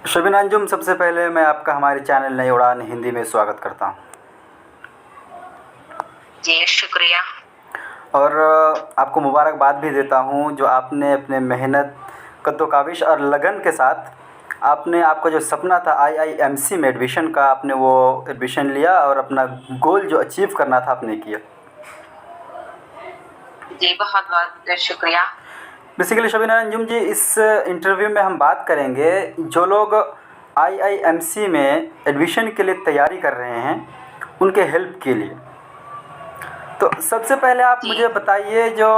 शबीना अंजुम, सबसे पहले मैं आपका हमारे चैनल नई उड़ान हिंदी में स्वागत करता हूँ। जी शुक्रिया। और आपको मुबारकबाद भी देता हूँ जो आपने अपने मेहनत, कद्दोकाविश और लगन के साथ आपने आपका जो सपना था आईआईएमसी में एडमिशन का, आपने वो एडमिशन लिया और अपना गोल जो अचीव करना था आपने किया। जी बहुत बहुत शुक्रिया। बेसिकली शबीना अंजुम जी, इस इंटरव्यू में हम बात करेंगे जो लोग आईआईएमसी में एडमिशन के लिए तैयारी कर रहे हैं उनके हेल्प के लिए। तो सबसे पहले आप जी मुझे बताइए, जो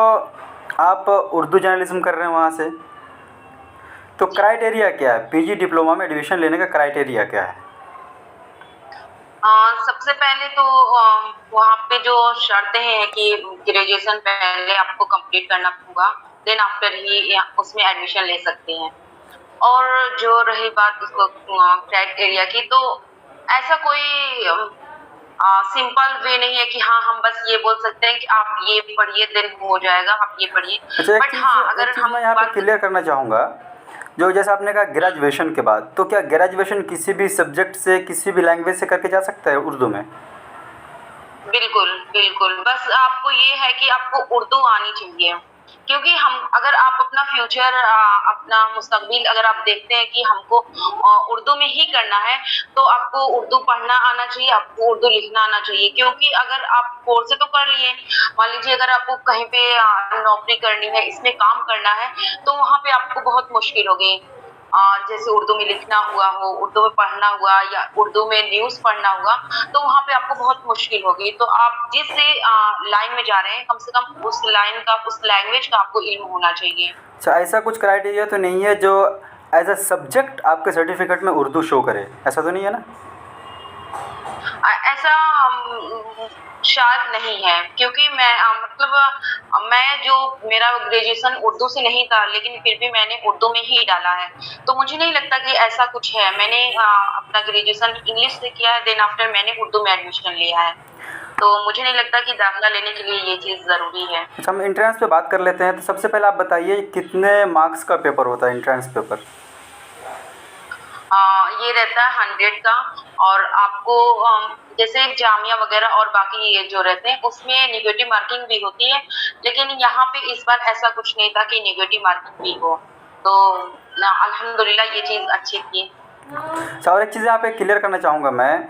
आप उर्दू जर्नलिज्म कर रहे हैं वहाँ से, तो जी क्राइटेरिया क्या है? पीजी डिप्लोमा में एडमिशन लेने का क्राइटेरिया क्या है? सबसे पहले तो वहाँ पे जो शर्तें हैं कि ग्रेजुएशन पहले आपको कंप्लीट करना होगा, देन आफ्टर ही उसमें एडमिशन ले सकते हैं। और जो रही बात उसको क्राइटेरिया की, तो ऐसा कोई सिंपल वे नहीं है कि हाँ हम बस ये बोल सकते हैं कि आप ये पढ़िए देन हो जाएगा, आप ये पढ़िए। अच्छा, बट हाँ, एक अगर चीज़ हम मैं यहाँ पे बात क्लियर करना चाहूँगा। जो जैसे आपने कहा ग्रेजुएशन के बाद, तो क्या ग्रेजुएशन किसी भी सब्जेक्ट से, किसी भी लैंग्वेज से करके जा सकता है उर्दू में? बिल्कुल, बिल्कुल। बस आपको ये है कि आपको उर्दू आनी चाहिए। क्योंकि हम अगर आप अपना फ्यूचर अपना मुस्तकबिल अगर आप देखते हैं कि हमको उर्दू में ही करना है, तो आपको उर्दू पढ़ना आना चाहिए, आपको उर्दू लिखना आना चाहिए। क्योंकि अगर आप कोर्स से तो कर लिए, मान लीजिए अगर आपको कहीं पे नौकरी करनी है, इसमें काम करना है, तो वहाँ पे आपको बहुत मुश्किल होगी। जैसे उर्दू में लिखना हुआ हो, उर्दू में पढ़ना हुआ या उर्दू में न्यूज़ पढ़ना हुआ, तो वहाँ पे आपको बहुत मुश्किल होगी। तो आप जिस लाइन में जा रहे हैं, कम से कम उस लाइन का, उस लैंग्वेज का आपको इल्म होना चाहिए। अच्छा, ऐसा कुछ क्राइटेरिया तो नहीं है जो एज अ सब्जेक्ट आपके सर्टिफिकेट में उर्दू शो करे? ऐसा तो नहीं है ना? ऐसा शायद नहीं है, क्योंकि मैं मतलब मैं जो मेरा ग्रेजुएशन उर्दू से नहीं था, लेकिन फिर भी मैंने उर्दू में ही डाला है। तो मुझे नहीं लगता कि ऐसा कुछ है। मैंने अपना ग्रेजुएशन इंग्लिश से किया है, देन आफ्टर मैंने उर्दू में एडमिशन लिया है। तो मुझे नहीं लगता कि दाखिला लेने के लिए ये चीज़ ज़रूरी है। अच्छा, हम एंट्रेंस पे बात कर लेते हैं। तो सबसे पहले आप बताइए कितने मार्क्स का पेपर होता है एंट्रेंस पेपर? ये रहता है 100 का। और आपको जैसे जामिया वगैरह और बाकी ये जो रहते हैं उसमें नेगेटिव मार्किंग भी होती है, लेकिन यहाँ पे इस बार ऐसा कुछ नहीं था कि नेगेटिव मार्किंग भी हो। तो ना अल्हम्दुलिल्लाह ये चीज़ अच्छी थी। अच्छा, और एक चीज़ यहाँ पे क्लियर करना चाहूँगा मैं,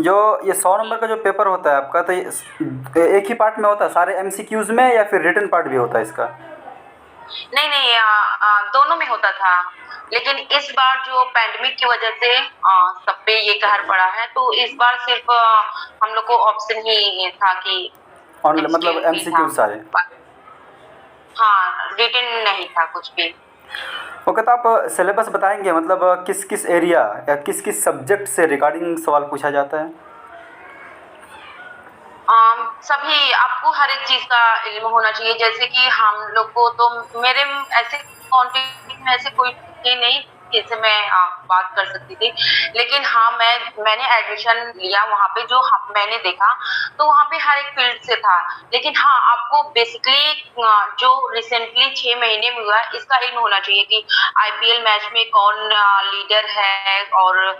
जो ये 100 नंबर का जो पेपर होता है आपका, तो ये एक ही पार्ट में होता है सारे एमसीक्यूज़ में, या फिर रिटन पार्ट भी होता है इसका? नहीं नहीं, दोनों में होता था, लेकिन इस बार जो पैंडेमिक की वजह से सब पे ये कहर पड़ा है, तो इस बार सिर्फ हम लोग को ऑप्शन ही था कि ऑन मतलब एमसीक्यू ही था। एमसीक्यूज़ सारे? हाँ, रिटन नहीं था कुछ भी। ओके, तो आप सिलेबस बताएंगे, मतलब किस किस एरिया या किस किस सब्जेक्ट से रिगार्डिंग सवाल पूछा जाता है? सभी आपको हर एक चीज़ का इल्म होना चाहिए। जैसे कि हम लोग को तो मेरे ऐसे कॉन्टेक्ट में ऐसे कोई थे नहीं जिनसे मैं बात कर सकती थी। लेकिन हाँ, मैंने एडमिशन लिया वहाँ पे, जो मैंने देखा तो वहाँ पे हर एक फील्ड से था। लेकिन हाँ, आपको बेसिकली जो रिसेंटली 6 महीने में हुआ है इसका इल्म होना चाहिए कि आईपीएल मैच में कौन लीडर है और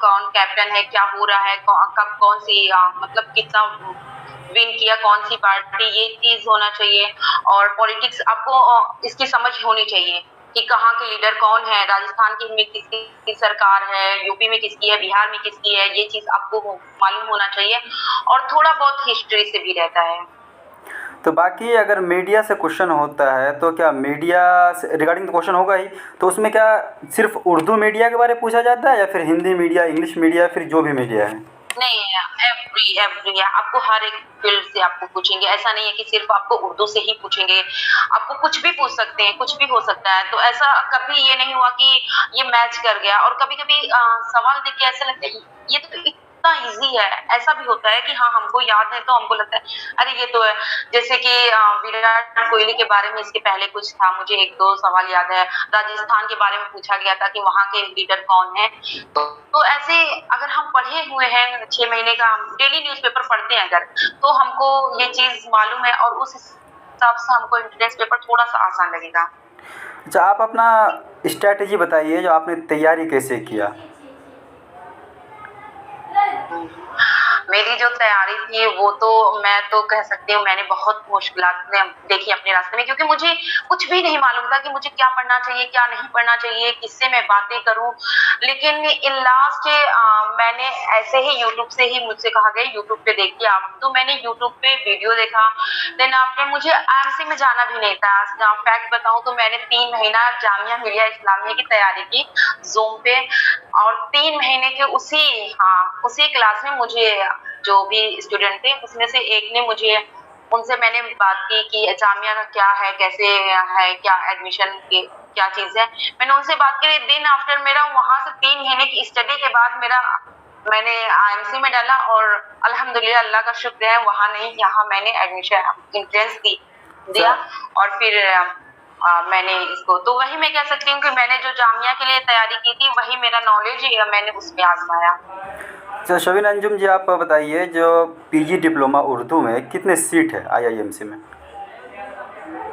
कौन कैप्टन है, क्या हो रहा है, कब कौन सी मतलब कितना विन किया कौन सी पार्टी, ये चीज होना चाहिए। और पॉलिटिक्स आपको इसकी समझ होनी चाहिए कि कहाँ के लीडर कौन है, राजस्थान की में किसकी सरकार है, यूपी में किसकी है, बिहार में किसकी है, ये चीज आपको मालूम होना चाहिए। और थोड़ा बहुत हिस्ट्री से भी रहता है। तो बाकी अगर मीडिया से क्वेश्चन होता है, तो क्या मीडिया से रिगार्डिंग तो क्वेश्चन होगा ही, तो उसमें क्या सिर्फ उर्दू मीडिया के बारे में पूछा जाता है, या फिर हिंदी मीडिया, इंग्लिश मीडिया, फिर जो भी मीडिया है? नहीं, एवरी एवरी आपको हर एक फील्ड से आपको पूछेंगे। ऐसा नहीं है कि सिर्फ आपको उर्दू से ही पूछेंगे, आपको कुछ भी पूछ सकते हैं, कुछ भी हो सकता है। तो ऐसा कभी ये नहीं हुआ कि ये मैच कर गया। और कभी कभी सवाल देख के ऐसा लगता है ये तो इतना इजी है, ऐसा भी होता है कि हाँ हमको याद है तो हमको लगता है अरे ये तो है। जैसे कि विराट कोहली के बारे में इसके पहले कुछ था, मुझे एक दो सवाल याद है। राजस्थान के बारे में पूछा गया था कि वहाँ के लीडर कौन है। तो ऐसे अगर हम पढ़े हुए हैं 6 महीने का, हम डेली न्यूज़पेपर पढ़ते हैं अगर, तो हमको ये चीज़ मालूम है और उस हिसाब से हमको एंट्रेंस पेपर थोड़ा-सा आसान लगेगा। अच्छा, आप अपना स्ट्रैटेजी बताइए, जो आपने तैयारी कैसे किया? मेरी जो तैयारी थी वो तो मैं तो कह सकती हूँ मैंने बहुत मुश्किलात देखी अपने रास्ते में, क्योंकि मुझे कुछ भी नहीं मालूम था कि मुझे क्या पढ़ना चाहिए, क्या नहीं पढ़ना चाहिए, किससे मैं बातें करूँ। लेकिन इन लास्ट मैंने ऐसे ही यूट्यूब से ही मुझसे कहा गया यूट्यूब पे देखिए आप, तो मैंने यूट्यूब पे वीडियो देखा। देन आफ्टर मुझे आईएमसी में जाना भी नहीं था। फैक्ट बताऊँ तो मैंने 3 महीना जामिया मिलिया इस्लामिया की तैयारी की ज़ूम पे, और 3 महीने के उसी क्लास में मुझे जो भी स्टूडेंट थे उसमें से एक ने मुझे उनसे मैंने बात की कि जामिया का क्या है, कैसे है, क्या एडमिशन की क्या चीज़ है। मैंने उनसे बात करी। दिन आफ्टर मेरा वहाँ से 3 महीने की स्टडी के बाद मैंने आईएमसी में डाला, और अल्हम्दुलिल्लाह अल्लाह का शुक्र है वहाँ नहीं यहाँ मैंने एडमिशन एंट्रेंस दिया, अच्छा। और फिर मैंने इसको तो वही मैं कह सकती हूँ कि मैंने जो जामिया के लिए तैयारी की थी वही मेरा नॉलेज मैंने उसमें आजमाया। अच्छा शबीना अंजुम जी, आप बताइए, जो पीजी डिप्लोमा उर्दू में कितने सीट है आईआईएमसी में?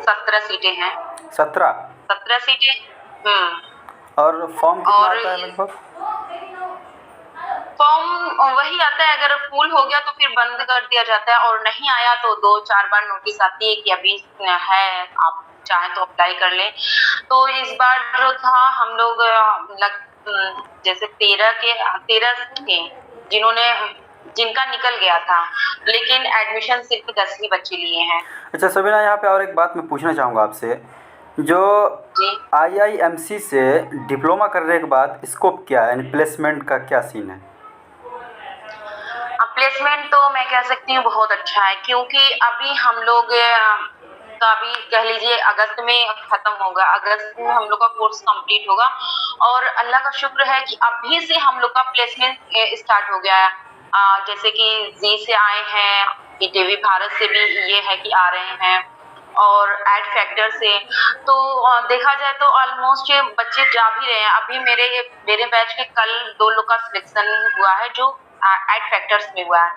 17 सीटें हैं। 17? 17 सीटें। और फॉर्म कितना और आता है लगभग? फॉर्म वही आता है, अगर फुल हो गया तो फिर बंद कर दिया जाता है, और नहीं आया तो 2-4 बार नोटिस आती है कि अभी है, आप चाहें तो अप्लाई कर लें। तो इस बार जो था हम लोग जैसे 13 थे जिन्होंने जिनका निकल गया था, लेकिन एडमिशन सिर्फ 10 ही बच्चे लिए हैं। अच्छा शबीना, यहाँ पे और एक बात मैं पूछना चाहूँगा आपसे, जो जी। आईआईएमसी से डिप्लोमा करने के बाद स्कोप क्या है, यानी प्लेसमेंट का क्या सीन है? प्लेसमेंट तो मैं कह सकती हूँ बहुत अच्छा है, क्योंकि अभी हम लोग का भी कह लीजिए अगस्त में खत्म होगा, अगस्त में हम लोग का कोर्स कंप्लीट होगा, और अल्लाह का शुक्र है कि अभी से हम लोग का प्लेसमेंट स्टार्ट हो गया है। जैसे कि जी से आए हैं, ईटीवी भारत से भी ये है कि आ रहे हैं, और एड फैक्टर से। तो देखा जाए तो ऑलमोस्ट बच्चे जा भी रहे हैं। अभी मेरे बैच के कल 2 लोग का सिलेक्शन हुआ है जो एड फैक्टर्स में हुआ है।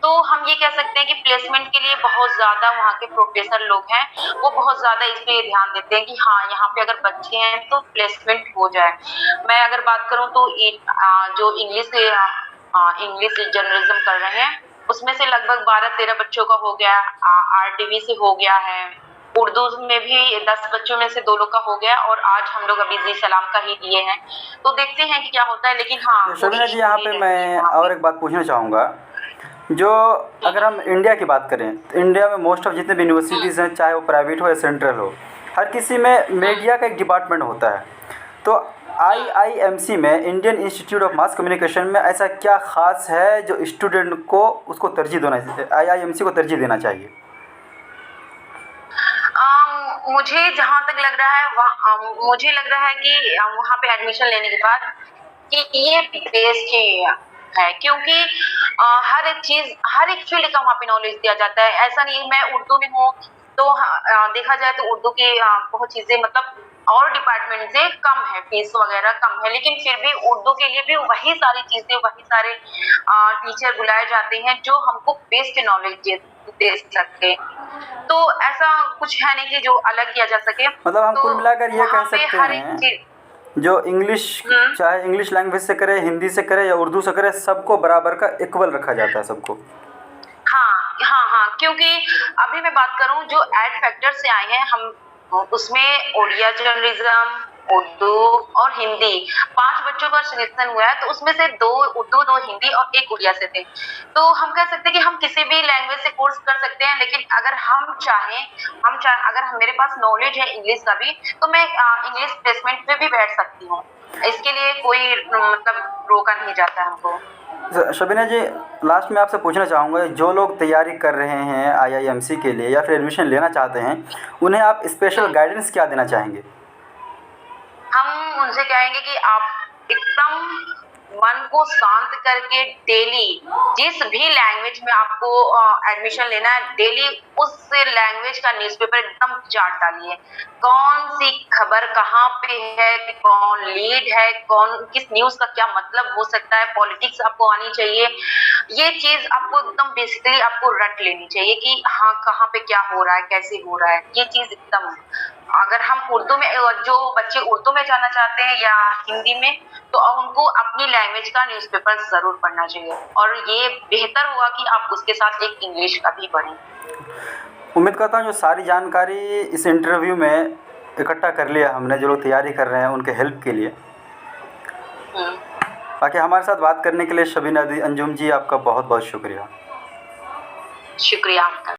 तो हम ये कह सकते हैं कि प्लेसमेंट के लिए बहुत ज्यादा वहाँ के प्रोफेसर लोग हैं, वो बहुत ज्यादा इस पे ध्यान देते हैं कि हाँ यहाँ पे अगर बच्चे हैं तो प्लेसमेंट हो जाए। मैं अगर बात करूँ तो जो इंग्लिश जर्नलिज्म कर रहे हैं उसमें से लगभग 12-13 बच्चों का हो गया, आरटीवी से हो गया है, उर्दू में भी 10 बच्चों में से 2 लोग का हो गया, और आज हम लोग अभी जी सलाम का ही दिए हैं। तो देखते हैं कि क्या होता है, लेकिन हाँ तो शबीना जी, यहाँ पे मैं और एक बात पूछना चाहूँगा, जो अगर हम इंडिया की बात करें तो इंडिया में मोस्ट ऑफ जितने भी यूनिवर्सिटीज़ हैं, चाहे वो प्राइवेट हो या सेंट्रल हो, हर किसी में मीडिया का एक डिपार्टमेंट होता है। तो आईआईएमसी में, Indian institute of mass communication में, ऐसा क्या ख़ास है जो स्टूडेंट को उसको तरजीह देना चाहिए, आईआईएमसी को तरजीह देना चाहिए? मुझे जहाँ तक लग रहा है मुझे लग रहा है कि वहाँ पे एडमिशन लेने के बाद कि ये बेस्ट है, क्योंकि हर एक चीज हर एक फील्ड का वहाँ पे नॉलेज दिया जाता है। ऐसा नहीं मैं उर्दू में हूँ तो देखा जाए तो उर्दू की बहुत चीजें मतलब और डिपार्टमेंट से कम है, फीस वगैरह कम है, लेकिन फिर भी उर्दू के लिए भी वही सारी चीजें वही सारे टीचर बुलाए जाते हैं जो हमको बेस्ट नॉलेज दे सकते। तो ऐसा कुछ है नहीं कि जो अलग किया जा सके। मतलब हम तो कुल मिलाकर ये कह सकते हर एक हैं, चीज जो इंग्लिश, चाहे इंग्लिश लैंग्वेज से करे, हिंदी से करे या उर्दू से करे, सबको बराबर का इक्वल रखा जाता है सबको। हाँ, क्योंकि अभी मैं बात करूं जो एड फैक्टर से आए हैं हम उसमें ओडिया जर्नलिज्म, उर्दू और हिंदी 5 बच्चों का सिलेक्शन हुआ है, तो उसमें से 2 उर्दू, 2 हिंदी और 1 उड़िया से थे। तो हम कह सकते हैं कि हम किसी भी लैंग्वेज से कोर्स कर सकते हैं, लेकिन अगर अगर मेरे पास नॉलेज है इंग्लिश का भी तो मैं इंग्लिश प्लेसमेंट में भी बैठ सकती हूँ। इसके लिए कोई मतलब रोका नहीं जाता हमको। शबीना जी, लास्ट में आपसे पूछना चाहूँगा, जो लोग तैयारी कर रहे हैं आईआईएमसी के लिए या फिर एडमिशन लेना चाहते हैं, उन्हें आप स्पेशल गाइडेंस क्या देना चाहेंगे? हम उनसे कहेंगे कि आप एकदम मन को शांत करके डेली जिस भी लैंग्वेज में आपको एडमिशन लेना है, डेली उस लैंग्वेज का न्यूज़पेपर एकदम चाट डालिए। कौन सी खबर कहाँ पे है, कौन लीड है, कौन किस न्यूज़ का क्या मतलब हो सकता है, पॉलिटिक्स आपको आनी चाहिए। ये चीज आपको एकदम बेसिकली आपको रट लेनी चाहिए कि हाँ कहाँ पे क्या हो रहा है, कैसे हो रहा है, ये चीज एकदम अगर हम उर्दू में जो बच्चे उर्दू में जानना चाहते हैं या हिंदी में, तो उनको अपनी लैंग्वेज का न्यूज़पेपर ज़रूर पढ़ना चाहिए और ये बेहतर होगा कि आप उसके साथ एक इंग्लिश का भी पढ़ें। उम्मीद करता हूँ जो सारी जानकारी इस इंटरव्यू में इकट्ठा कर लिया हमने, जो लोग तैयारी कर रहे हैं उनके हेल्प के लिए। हुँ। बाकी हमारे साथ बात करने के लिए शबीना अंजुम जी, आपका बहुत बहुत शुक्रिया। शुक्रिया आपका।